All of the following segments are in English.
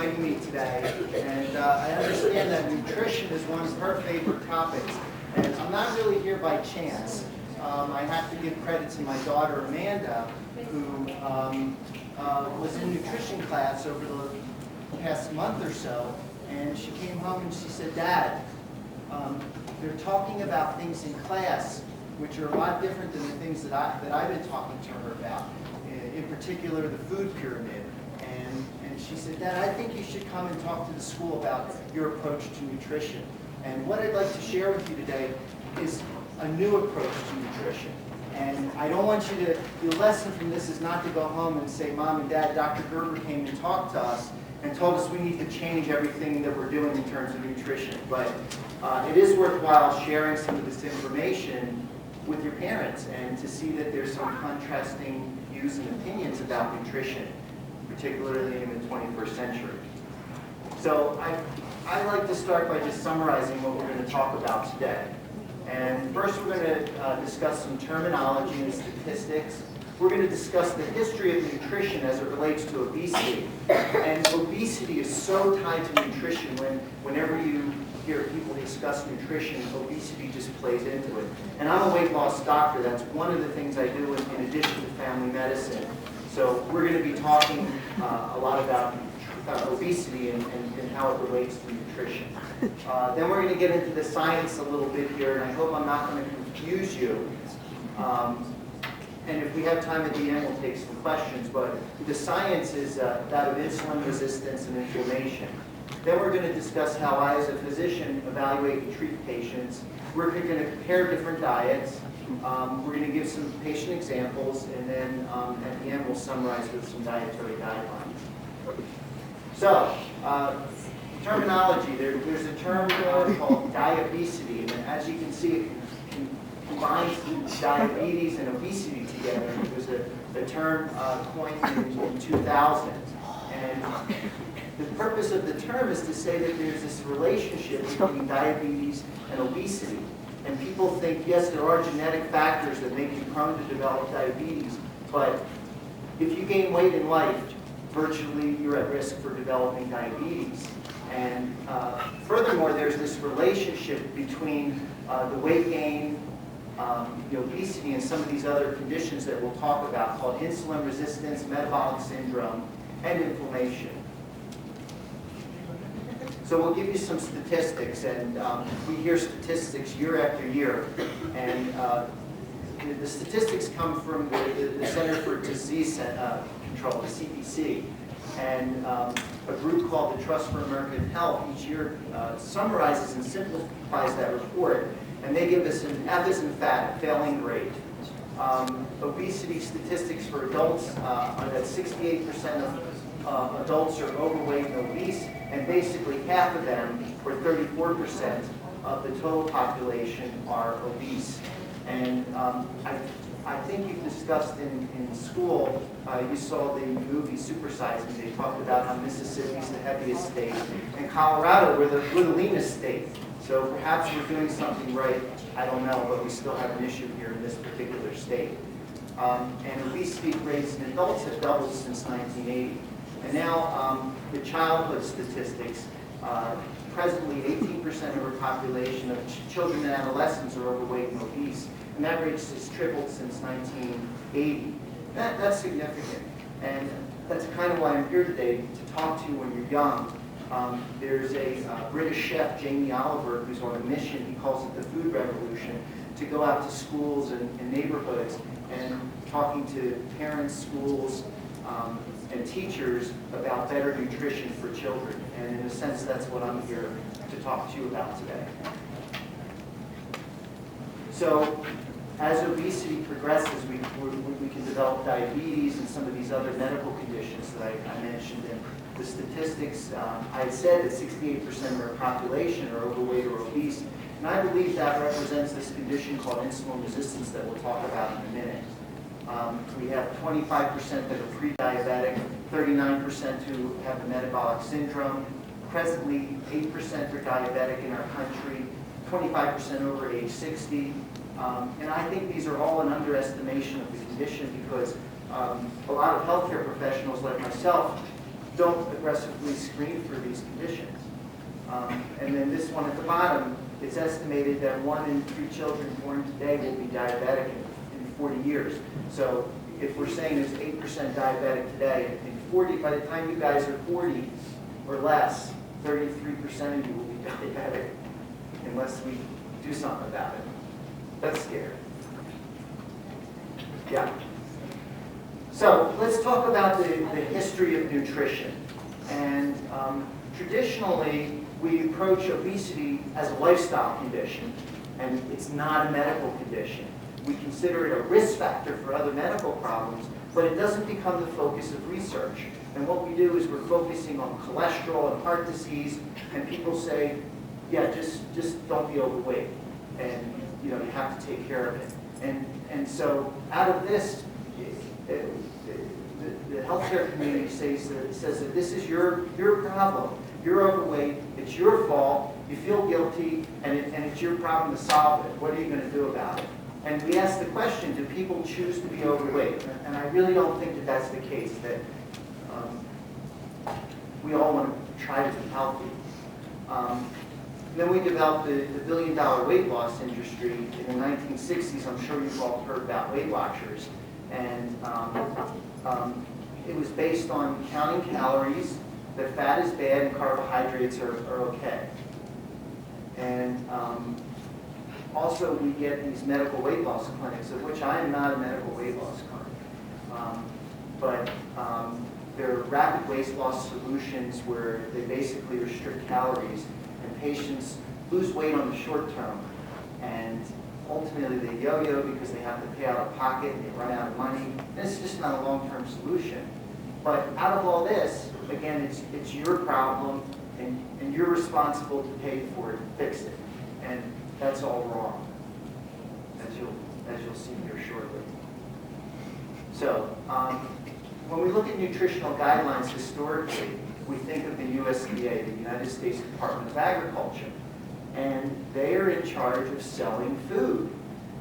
joining me today. And I understand that nutrition is one of her favorite topics. And I'm not really here by chance. I have to give credit to my daughter Amanda, who was in nutrition class over the past month or so. And she came home and she said, "Dad, they're talking about things in class which are a lot different than the things that I've been talking to her about, in particular the food pyramid." And she said, "Dad, I think you should come and talk to the school about your approach to nutrition." And what I'd like to share with you today is a new approach to nutrition. And I don't want you to, the lesson from this is not to go home and say, "Mom and Dad, Dr. Gerber came and talked to us and told us we need to change everything that we're doing in terms of nutrition." But it is worthwhile sharing some of this information with your parents and to see that there's some contrasting views and opinions about nutrition, particularly in the 21st century. So I like to start by just summarizing what we're going to talk about today. And first we're going to discuss some terminology and statistics. We're going to discuss the history of nutrition as it relates to obesity. And obesity is so tied to nutrition. Whenever you hear people discuss nutrition, obesity just plays into it. And I'm a weight loss doctor. That's one of the things I do in addition to family medicine. So we're going to be talking a lot about obesity and how it relates to nutrition. Then we're going to get into the science a little bit here, and I hope I'm not going to confuse you. And if we have time at the end, we'll take some questions. But the science is that of insulin resistance and inflammation. Then we're going to discuss how I, as a physician, evaluate and treat patients. We're going to compare different diets. We're going to give some patient examples, and then at the end, we'll summarize with some dietary guidelines. So, terminology. There's a term called diabesity, and as you can see, it combines diabetes and obesity together. It was a term coined in 2000. And the purpose of the term is to say that there's this relationship between diabetes and obesity. And people think, yes, there are genetic factors that make you prone to develop diabetes, but if you gain weight in life, virtually you're at risk for developing diabetes. And furthermore, there's this relationship between the weight gain, the obesity, and some of these other conditions that we'll talk about called insulin resistance, metabolic syndrome, and inflammation. So we'll give you some statistics, and we hear statistics year after year. And the statistics come from the Center for Disease Control, the CDC, and a group called the Trust for American Health each year summarizes and simplifies that report, and they give us an F as in fat failing grade. Obesity statistics for adults are that 68% of adults are overweight and obese, and basically half of them, or 34% of the total population, are obese. And I think you've discussed in school, you saw the movie Super Size Me. They talked about how Mississippi's the heaviest state, and Colorado, we're the leanest state. So perhaps we're doing something right, I don't know, but we still have an issue here in this particular state. And obesity rates in adults have doubled since 1980. And now the childhood statistics, presently 18% of our population of children and adolescents are overweight and obese. And that rate has tripled since 1980. That's significant. And that's kind of why I'm here today, to talk to you when you're young. There's a British chef, Jamie Oliver, who's on a mission. He calls it the food revolution, to go out to schools and neighborhoods and talking to parents, schools, and teachers about better nutrition for children. And in a sense, that's what I'm here to talk to you about today. So, as obesity progresses, we can develop diabetes and some of these other medical conditions that I mentioned. And the statistics, I said that 68% of our population are overweight or obese. And I believe that represents this condition called insulin resistance that we'll talk about in a minute. We have 25% that are pre-diabetic, 39% who have the metabolic syndrome. Presently, 8% are diabetic in our country, 25% over age 60. And I think these are all an underestimation of the condition because a lot of healthcare professionals like myself don't aggressively screen for these conditions. And then this one at the bottom, it's estimated that 1 in 3 children born today will be diabetic in 40 years. So if we're saying there's 8% diabetic today, in 40, by the time you guys are 40 or less, 33% of you will be diabetic unless we do something about it. That's scary. Yeah. So let's talk about the history of nutrition. And traditionally, we approach obesity as a lifestyle condition, and it's not a medical condition. We consider it a risk factor for other medical problems, but it doesn't become the focus of research. And what we do is we're focusing on cholesterol and heart disease, and people say, yeah, just don't be overweight, and you have to take care of it. And so out of this, the healthcare community says that this is your problem. You're overweight. It's your fault. You feel guilty, and it's your problem to solve it. What are you going to do about it? And we ask the question: do people choose to be overweight? And I really don't think that that's the case. That we all want to try to be healthy. Then we developed the billion-dollar weight loss industry in the 1960s. I'm sure you've all heard about Weight Watchers. And it was based on counting calories, that fat is bad and carbohydrates are okay. And also we get these medical weight loss clinics, of which I am not a medical weight loss clinic. But they're rapid weight loss solutions where they basically restrict calories, and patients lose weight on the short term. And ultimately they yo-yo because they have to pay out of pocket and they run out of money. And it's just not a long-term solution. But out of all this, again, it's your problem, and you're responsible to pay for it and fix it. And that's all wrong, as you'll see here shortly. So when we look at nutritional guidelines historically, we think of the USDA, the United States Department of Agriculture. And they are in charge of selling food.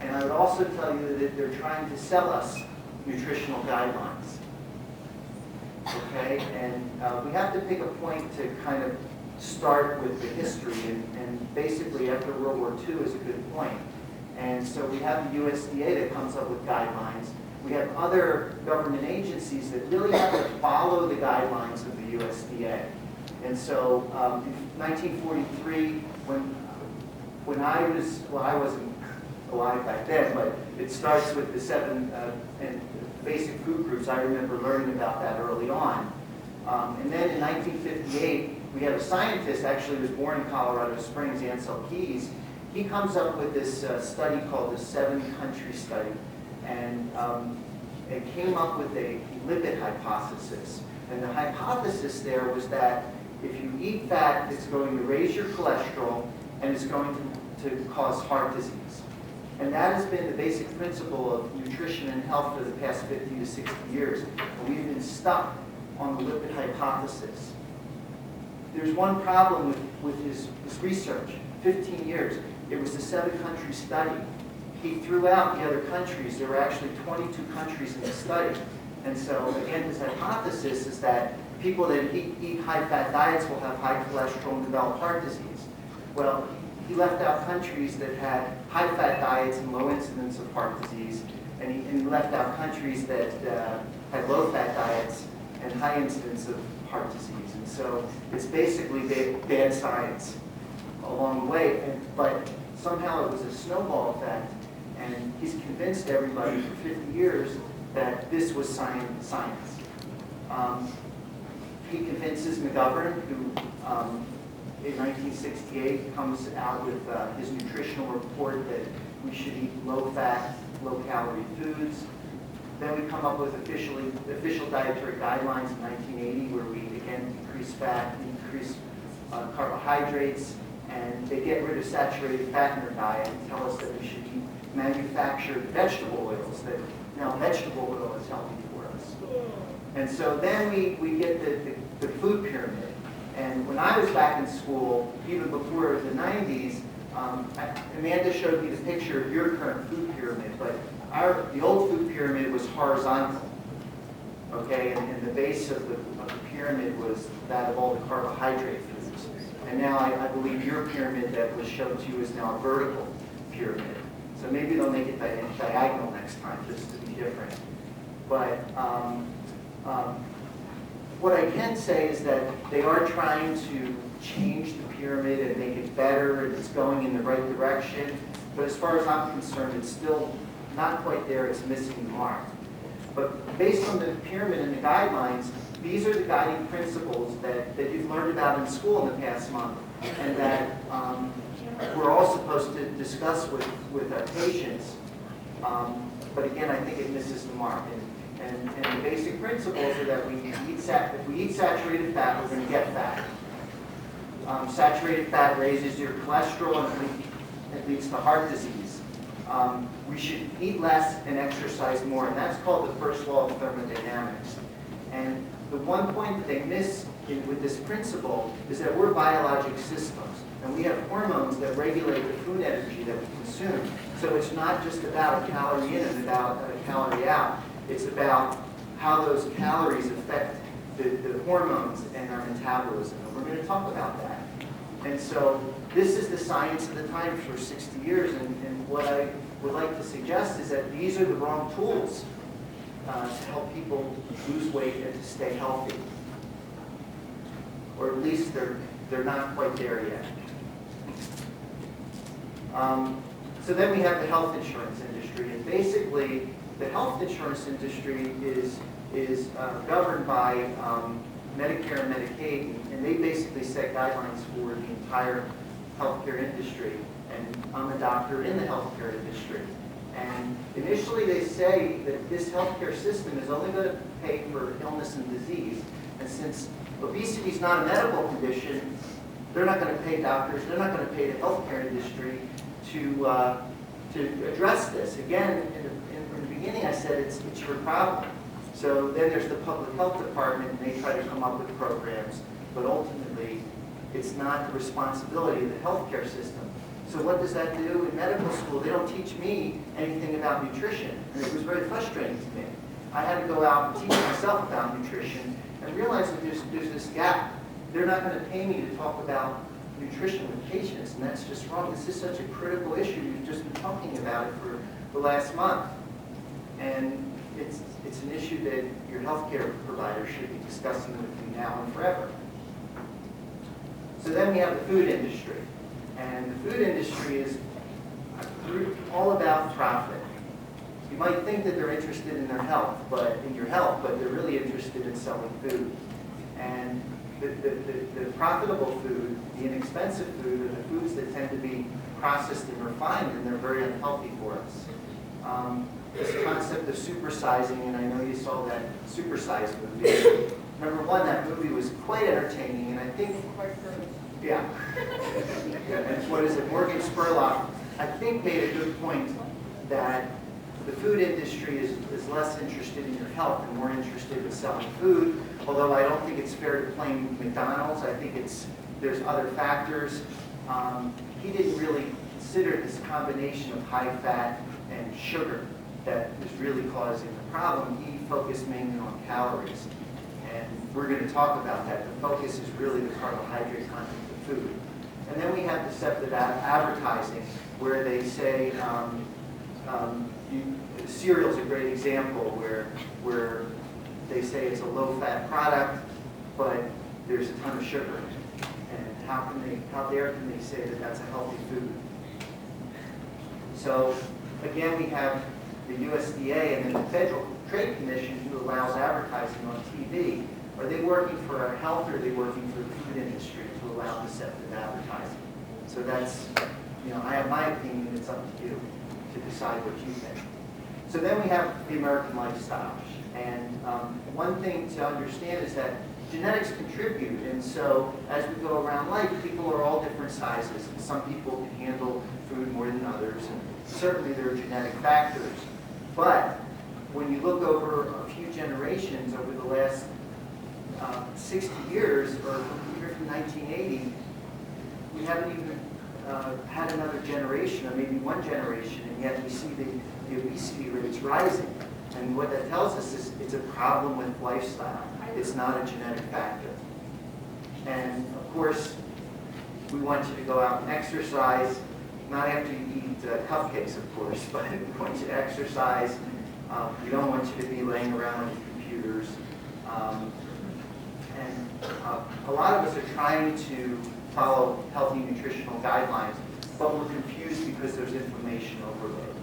And I would also tell you that they're trying to sell us nutritional guidelines. Okay? And we have to pick a point to kind of start with the history. And basically, after World War II is a good point. And so we have the USDA that comes up with guidelines. We have other government agencies that really have to follow the guidelines of the USDA. And so in 1943, when I wasn't alive back then, but it starts with the 7 basic food groups. I remember learning about that early on. And then in 1958, we had a scientist, actually was born in Colorado Springs, Ansel Keys. He comes up with this study called the 7-country study. And it came up with a lipid hypothesis. And the hypothesis there was that if you eat fat, it's going to raise your cholesterol and it's going to cause heart disease. And that has been the basic principle of nutrition and health for the past 50 to 60 years. And we've been stuck on the lipid hypothesis. There's one problem with his research. 15 years. It was a 7-country study. He threw out the other countries. There were actually 22 countries in the study. And so, again, his hypothesis is that people that eat high-fat diets will have high cholesterol and develop heart disease. Well, he left out countries that had high-fat diets and low incidence of heart disease, and he left out countries that had low-fat diets and high incidence of heart disease. And so it's basically bad science along the way, but somehow it was a snowball effect, and he's convinced everybody for 50 years that this was science. He convinces McGovern, who in 1968 comes out with his nutritional report that we should eat low-fat, low-calorie foods. Then we come up with official dietary guidelines in 1980 where we, again, decrease fat, increase carbohydrates, and they get rid of saturated fat in their diet and tell us that we should eat manufactured vegetable oils, that now vegetable oil is healthy for us. And so then we get the food pyramid. And when I was back in school, even before the 90s, Amanda showed me the picture of your current food pyramid, but the old food pyramid was horizontal. okay, and the base of the pyramid was that of all the carbohydrate foods. And now I believe your pyramid that was shown to you is now a vertical pyramid. So maybe they'll make it diagonal next time, just to be different. But what I can say is that they are trying to change the pyramid and make it better, and it's going in the right direction. But as far as I'm concerned, it's still not quite there, it's missing the mark. But based on the pyramid and the guidelines, these are the guiding principles that you've learned about in school in the past month, and that we're all supposed to discuss with our patients. But again, I think it misses the mark. And the basic principles are that if we eat saturated fat, we're going to get fat. Saturated fat raises your cholesterol and it leads to heart disease. We should eat less and exercise more, and that's called the first law of thermodynamics. And the one point that they miss with this principle is that we're biologic systems, and we have hormones that regulate the food energy that we consume. So it's not just about a calorie in and about a calorie out. It's about how those calories affect the hormones and our metabolism. And we're going to talk about that. And so this is the science of the time for 60 years. And what I would like to suggest is that these are the wrong tools to help people lose weight and to stay healthy. Or at least they're not quite there yet. So then we have the health insurance industry. And basically, the health insurance industry is governed by Medicare and Medicaid, and they basically set guidelines for the entire healthcare industry. And I'm a doctor in the healthcare industry. And initially they say that this healthcare system is only going to pay for illness and disease. And since obesity is not a medical condition, they're not going to pay doctors, they're not going to pay the healthcare industry to address this. Again, in the beginning I said it's your problem. So then there's the public health department, and they try to come up with programs, but ultimately it's not the responsibility of the healthcare system. So what does that do? In medical school, they don't teach me anything about nutrition, and it was very frustrating to me. I had to go out and teach myself about nutrition and realize that there's this gap. They're not going to pay me to talk about nutrition with patients, and that's just wrong. This is such a critical issue. You've just been talking about it for the last month. And it's an issue that your healthcare provider should be discussing with you now and forever. So then we have the food industry. And the food industry is all about profit. You might think that they're interested in their health, but they're really interested in selling food. And the profitable food, the inexpensive food, are the foods that tend to be processed and refined, and they're very unhealthy for us. This concept of supersizing, and I know you saw that Supersize movie. Number one, that movie was quite entertaining, and I think, yeah. And what is it, Morgan Spurlock, I think made a good point that the food industry is less interested in your health and more interested in selling food, although I don't think it's fair to blame McDonald's. I think there's other factors. He didn't really consider this combination of high fat and sugar that is really causing the problem. He focused mainly on calories. And we're going to talk about that. The focus is really the carbohydrate content of food. And then we have deceptive advertising, where they say, cereal is a great example, where they say it's a low-fat product, but there's a ton of sugar. And how dare can they say that that's a healthy food? So again, we have the USDA and then the Federal Trade Commission, who allows advertising on TV. Are they working for our health, or are they working for the food industry to allow deceptive advertising? So that's, I have my opinion. It's up to you to decide what you think. So then we have the American lifestyle. And one thing to understand is that genetics contribute. And so as we go around life, people are all different sizes. And some people can handle food more than others. And certainly there are genetic factors. But when you look over a few generations over the last 60 years, or from 1980, we haven't even had another generation, or maybe one generation, and yet we see the obesity rates rising. And what that tells us is it's a problem with lifestyle. It's not a genetic factor. And of course, we want you to go out and exercise, not after you eat cupcakes, of course, but we want you to exercise. We don't want you to be laying around with computers. And a lot of us are trying to follow healthy nutritional guidelines, but we're confused because there's information overload.